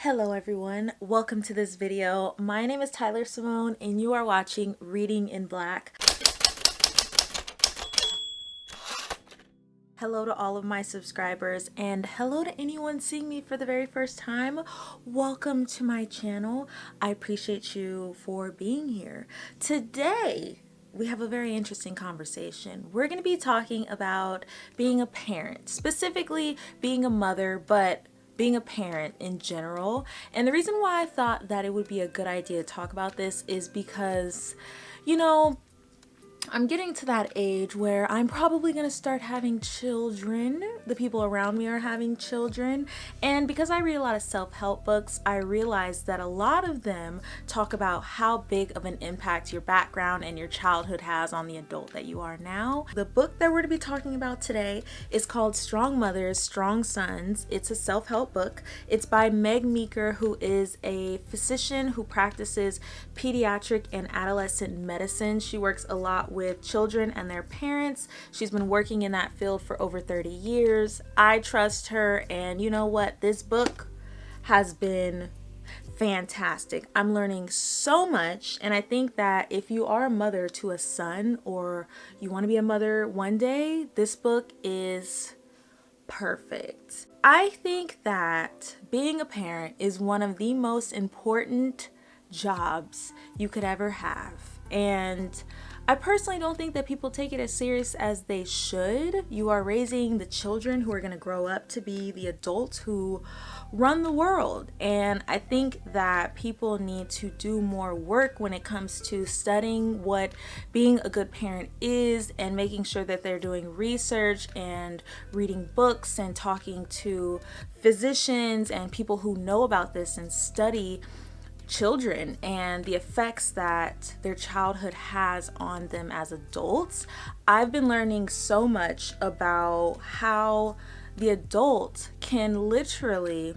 Hello everyone, welcome to this video. My name is Tyler Simone and you are watching Reading in Black. Hello to all of my subscribers and hello to anyone seeing me for the very first time. Welcome to my channel. I appreciate you for being here. Today, we have a very interesting conversation. We're going to be talking about being a parent, specifically being a mother, but being a parent in general. And the reason why I thought that it would be a good idea to talk about this is because, I'm getting to that age where I'm probably going to start having children. The people around me are having children. And because I read a lot of self-help books, I realized that a lot of them talk about how big of an impact your background and your childhood has on the adult that you are now. The book that we're to be talking about today is called Strong Mothers, Strong Sons. It's a self-help book. It's by Meg Meeker, who is a physician who practices pediatric and adolescent medicine. She works a lot with children and their parents. She's been working in that field for over 30 years. I trust her, and you know what? This book has been fantastic. I'm learning so much, and I think that if you are a mother to a son or you want to be a mother one day, this book is perfect. I think that being a parent is one of the most important jobs you could ever have, and I personally don't think that people take it as serious as they should. You are raising the children who are going to grow up to be the adults who run the world. And I think that people need to do more work when it comes to studying what being a good parent is and making sure that they're doing research and reading books and talking to physicians and people who know about this and study children and the effects that their childhood has on them as adults. I've been learning so much about how the adult can literally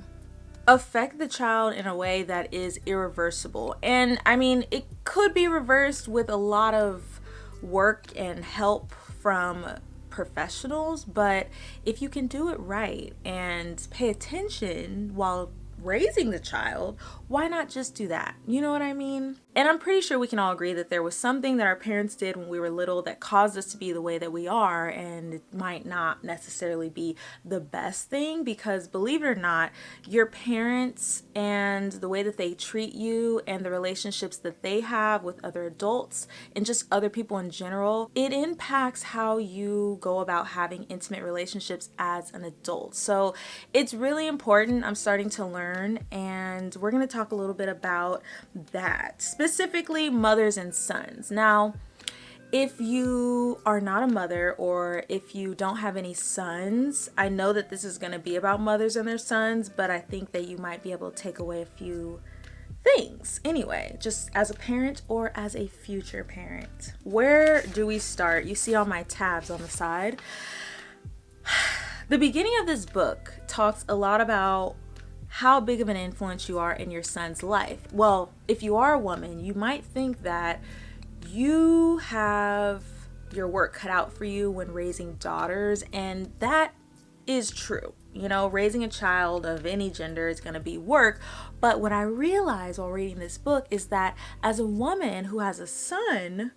affect the child in a way that is irreversible. And I mean, it could be reversed with a lot of work and help from professionals, but if you can do it right and pay attention while raising the child, why not just do that? You know what I mean? And I'm pretty sure we can all agree that there was something that our parents did when we were little that caused us to be the way that we are, and it might not necessarily be the best thing, because believe it or not, your parents and the way that they treat you and the relationships that they have with other adults and just other people in general, it impacts how you go about having intimate relationships as an adult. So it's really important. I'm starting to learn, and we're going to talk a little bit about that, specifically mothers and sons. Now, if you are not a mother or if you don't have any sons, I know that this is going to be about mothers and their sons, but I think that you might be able to take away a few things anyway, just as a parent or as a future parent. Where do we start? You see all my tabs on the side. The beginning of this book talks a lot about how big of an influence you are in your son's life. Well, if you are a woman, you might think that you have your work cut out for you when raising daughters, and that is true. Raising a child of any gender is going to be work, but what I realized while reading this book is that as a woman who has a son,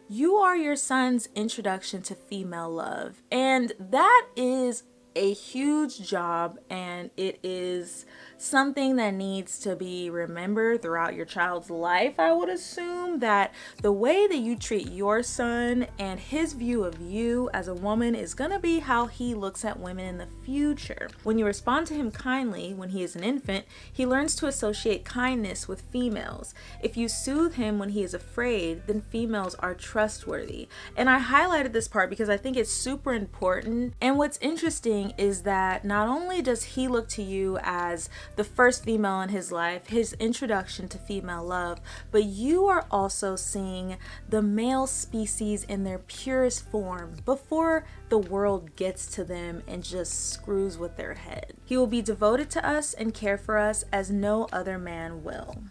you are your son's introduction to female love, and that is a huge job, and it is something that needs to be remembered throughout your child's life. I would assume that the way that you treat your son and his view of you as a woman is going to be how he looks at women in the future. When you respond to him kindly when he is an infant, he learns to associate kindness with females. If you soothe him when he is afraid, then females are trustworthy. And I highlighted this part because I think it's super important. And what's interesting is that not only does he look to you as the first female in his life, his introduction to female love, but you are also seeing the male species in their purest form before the world gets to them and just screws with their head. He will be devoted to us and care for us as no other man will.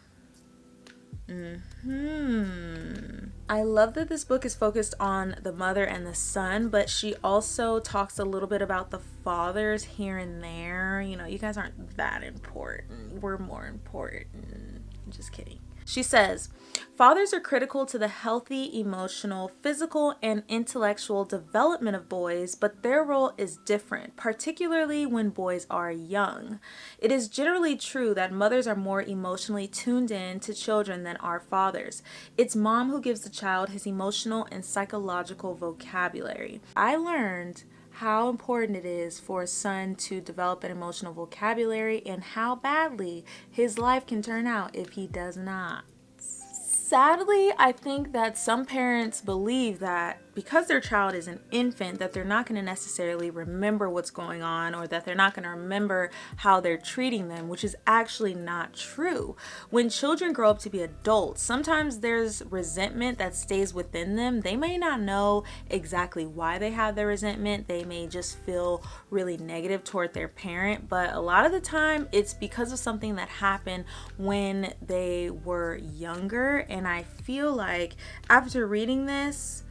I love that this book is focused on the mother and the son, but she also talks a little bit about the fathers here and there. You know, you guys aren't that important. We're more important. Just kidding. She says, fathers are critical to the healthy, emotional, physical, and intellectual development of boys, but their role is different, particularly when boys are young. It is generally true that mothers are more emotionally tuned in to children than are fathers. It's mom who gives the child his emotional and psychological vocabulary. I learned how important it is for a son to develop an emotional vocabulary and how badly his life can turn out if he does not. Sadly, I think that some parents believe that because their child is an infant that they're not going to necessarily remember what's going on, or that they're not going to remember how they're treating them, which is actually not true. When children grow up to be adults, sometimes there's resentment that stays within them. They may not know exactly why they have their resentment. They may just feel really negative toward their parent, but a lot of the time it's because of something that happened when they were younger. And I feel like after reading this,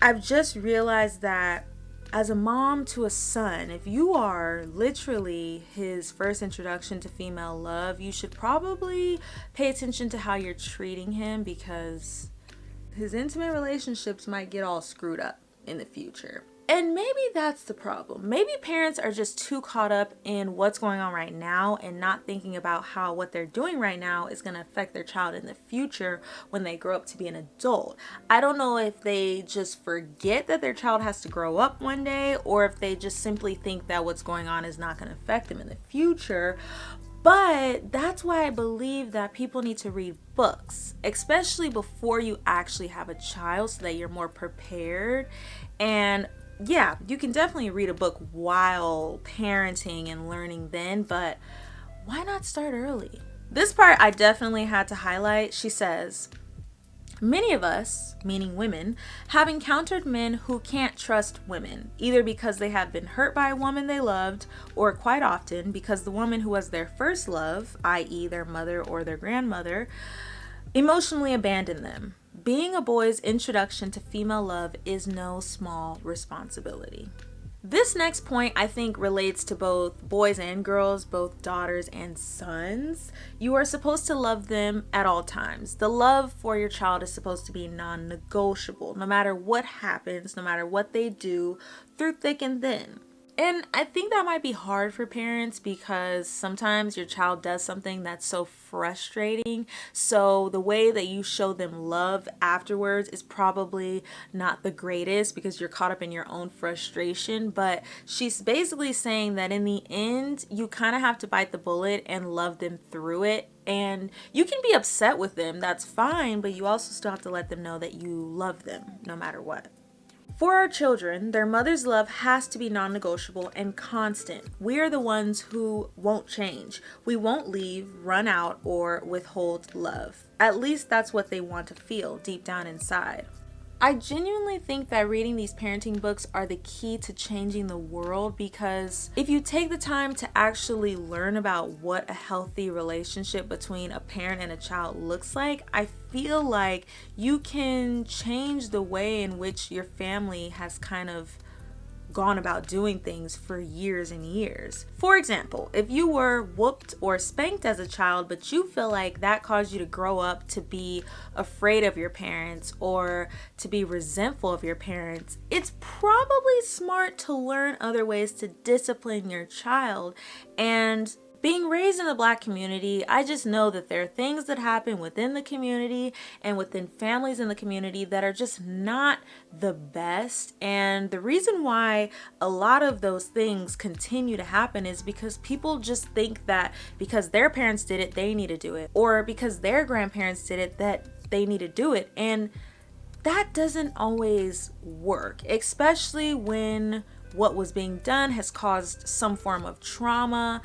I've just realized that as a mom to a son, if you are literally his first introduction to female love, you should probably pay attention to how you're treating him, because his intimate relationships might get all screwed up in the future. And maybe that's the problem. Maybe parents are just too caught up in what's going on right now and not thinking about how what they're doing right now is going to affect their child in the future when they grow up to be an adult. I don't know if they just forget that their child has to grow up one day, or if they just simply think that what's going on is not going to affect them in the future. But that's why I believe that people need to read books, especially before you actually have a child, so that you're more prepared. And yeah, you can definitely read a book while parenting and learning then, but why not start early? This part I definitely had to highlight. She says, many of us, meaning women, have encountered men who can't trust women, either because they have been hurt by a woman they loved, or quite often because the woman who was their first love, i.e. their mother or their grandmother, emotionally abandoned them. Being a boy's introduction to female love is no small responsibility. This next point I think relates to both boys and girls, both daughters and sons. You are supposed to love them at all times. The love for your child is supposed to be non-negotiable, no matter what happens, no matter what they do, through thick and thin. And I think that might be hard for parents, because sometimes your child does something that's so frustrating. So the way that you show them love afterwards is probably not the greatest, because you're caught up in your own frustration. But she's basically saying that in the end, you kind of have to bite the bullet and love them through it. And you can be upset with them, that's fine, but you also still have to let them know that you love them no matter what. For our children, their mother's love has to be non-negotiable and constant. We are the ones who won't change. We won't leave, run out, or withhold love. At least that's what they want to feel deep down inside. I genuinely think that reading these parenting books are the key to changing the world, because if you take the time to actually learn about what a healthy relationship between a parent and a child looks like, I feel like you can change the way in which your family has kind of gone about doing things for years and years. For example, if you were whooped or spanked as a child, but you feel like that caused you to grow up to be afraid of your parents or to be resentful of your parents, it's probably smart to learn other ways to discipline your child. And being raised in the Black community, I just know that there are things that happen within the community and within families in the community that are just not the best. And the reason why a lot of those things continue to happen is because people just think that because their parents did it, they need to do it. Or because their grandparents did it, that they need to do it. And that doesn't always work, especially when what was being done has caused some form of trauma.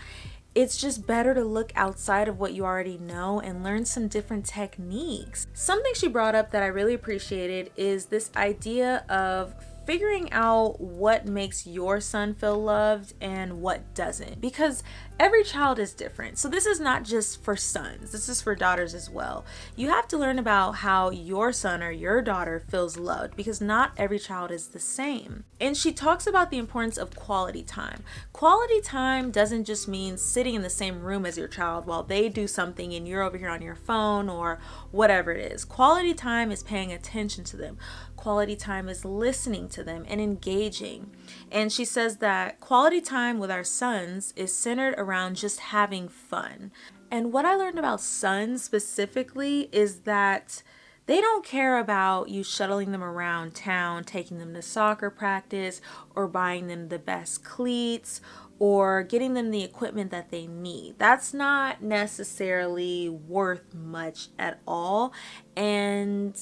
It's just better to look outside of what you already know and learn some different techniques. Something she brought up that I really appreciated is this idea of figuring out what makes your son feel loved and what doesn't. Because Every child is different. So this is not just for sons, this is for daughters as well. You have to learn about how your son or your daughter feels loved, because not every child is the same. And she talks about the importance of quality time. Quality time doesn't just mean sitting in the same room as your child while they do something and you're over here on your phone or whatever it is. Quality time is paying attention to them. Quality time is listening to them and engaging. And she says that quality time with our sons is centered around just having fun. And what I learned about sons specifically is that they don't care about you shuttling them around town, taking them to soccer practice, or buying them the best cleats, or getting them the equipment that they need. That's not necessarily worth much at all. And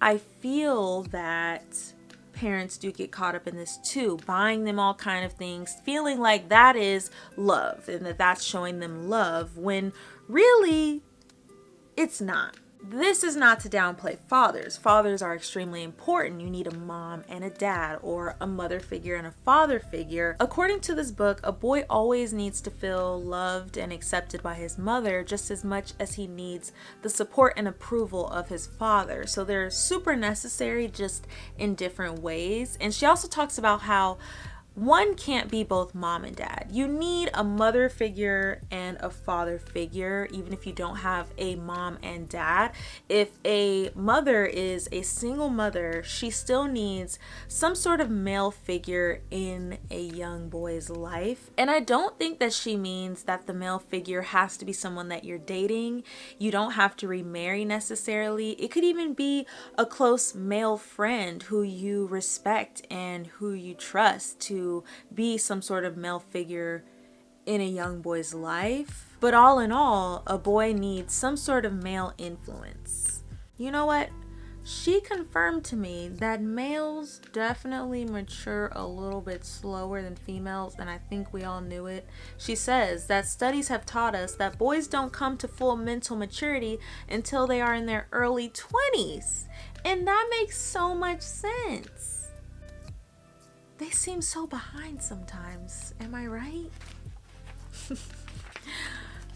I feel that parents do get caught up in this too, buying them all kind of things, feeling like that is love and that that's showing them love, when really it's not. This is not to downplay fathers. Fathers are extremely important. You need a mom and a dad, or a mother figure and a father figure. According to this book, a boy always needs to feel loved and accepted by his mother just as much as he needs the support and approval of his father. So they're super necessary, just in different ways. And she also talks about how one can't be both mom and dad. You need a mother figure and a father figure, even if you don't have a mom and dad. If a mother is a single mother, she still needs some sort of male figure in a young boy's life. And I don't think that she means that the male figure has to be someone that you're dating. You don't have to remarry necessarily. It could even be a close male friend who you respect and who you trust to be some sort of male figure in a young boy's life. But all in all, a boy needs some sort of male influence. You know what? She confirmed to me that males definitely mature a little bit slower than females, and I think we all knew it. She says that studies have taught us that boys don't come to full mental maturity until they are in their early 20s. And that makes so much sense. They seem so behind sometimes. Am I right?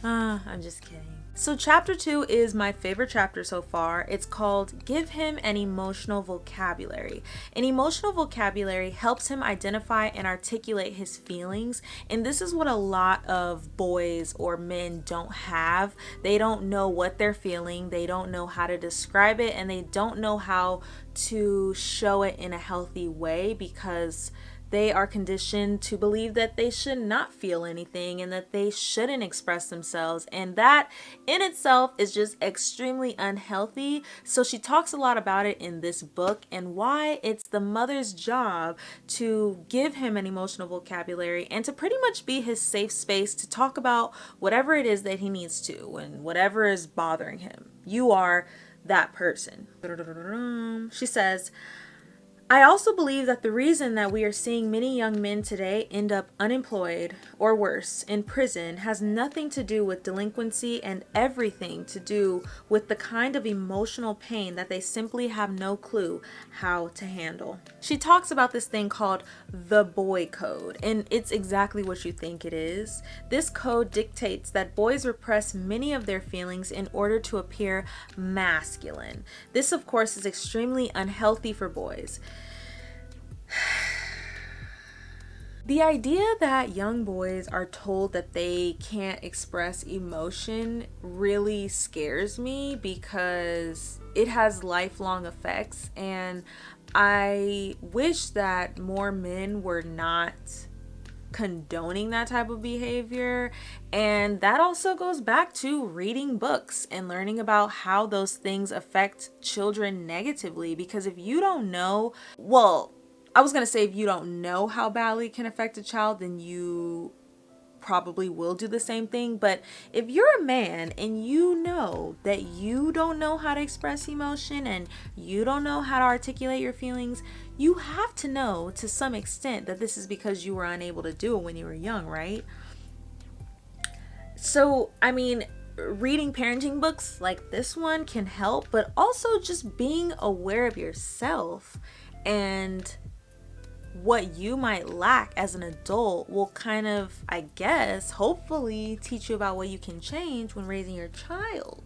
I'm just kidding. So chapter 2 is my favorite chapter so far. It's called Give Him an Emotional Vocabulary. An emotional vocabulary helps him identify and articulate his feelings. And this is what a lot of boys or men don't have. They don't know what they're feeling. They don't know how to describe it. And they don't know how to show it in a healthy way, because they are conditioned to believe that they should not feel anything and that they shouldn't express themselves. And that in itself is just extremely unhealthy. So she talks a lot about it in this book and why it's the mother's job to give him an emotional vocabulary and to pretty much be his safe space to talk about whatever it is that he needs to and whatever is bothering him. You are that person. She says, I also believe that the reason that we are seeing many young men today end up unemployed or worse, in prison, has nothing to do with delinquency and everything to do with the kind of emotional pain that they simply have no clue how to handle. She talks about this thing called the boy code, and it's exactly what you think it is. This code dictates that boys repress many of their feelings in order to appear masculine. This, of course, is extremely unhealthy for boys. The idea that young boys are told that they can't express emotion really scares me, because it has lifelong effects, and I wish that more men were not condoning that type of behavior. And that also goes back to reading books and learning about how those things affect children negatively, because if you don't know, I was going to say if you don't know how badly it can affect a child, then you probably will do the same thing. But if you're a man and you know that you don't know how to express emotion and you don't know how to articulate your feelings, you have to know to some extent that this is because you were unable to do it when you were young, right? So, I mean, reading parenting books like this one can help, but also just being aware of yourself and what you might lack as an adult will kind of, I guess, hopefully teach you about what you can change when raising your child.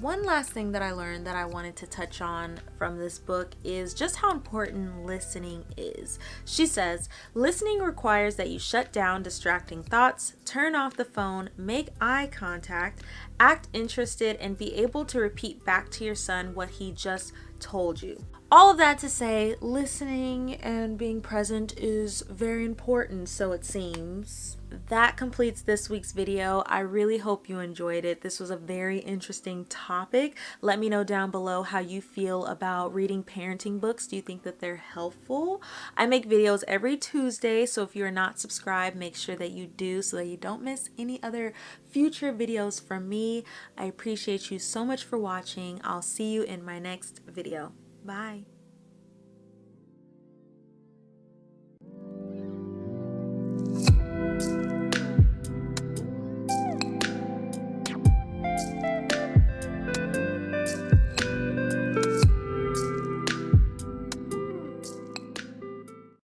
One last thing that I learned that I wanted to touch on from this book is just how important listening is. She says, listening requires that you shut down distracting thoughts, turn off the phone, make eye contact, act interested, and be able to repeat back to your son what he just told you. All of that to say, listening and being present is very important, so it seems. That completes this week's video. I really hope you enjoyed it. This was a very interesting topic. Let me know down below how you feel about reading parenting books. Do you think that they're helpful? I make videos every Tuesday, so if you're not subscribed, make sure that you do so that you don't miss any other future videos from me. I appreciate you so much for watching. I'll see you in my next video. Bye.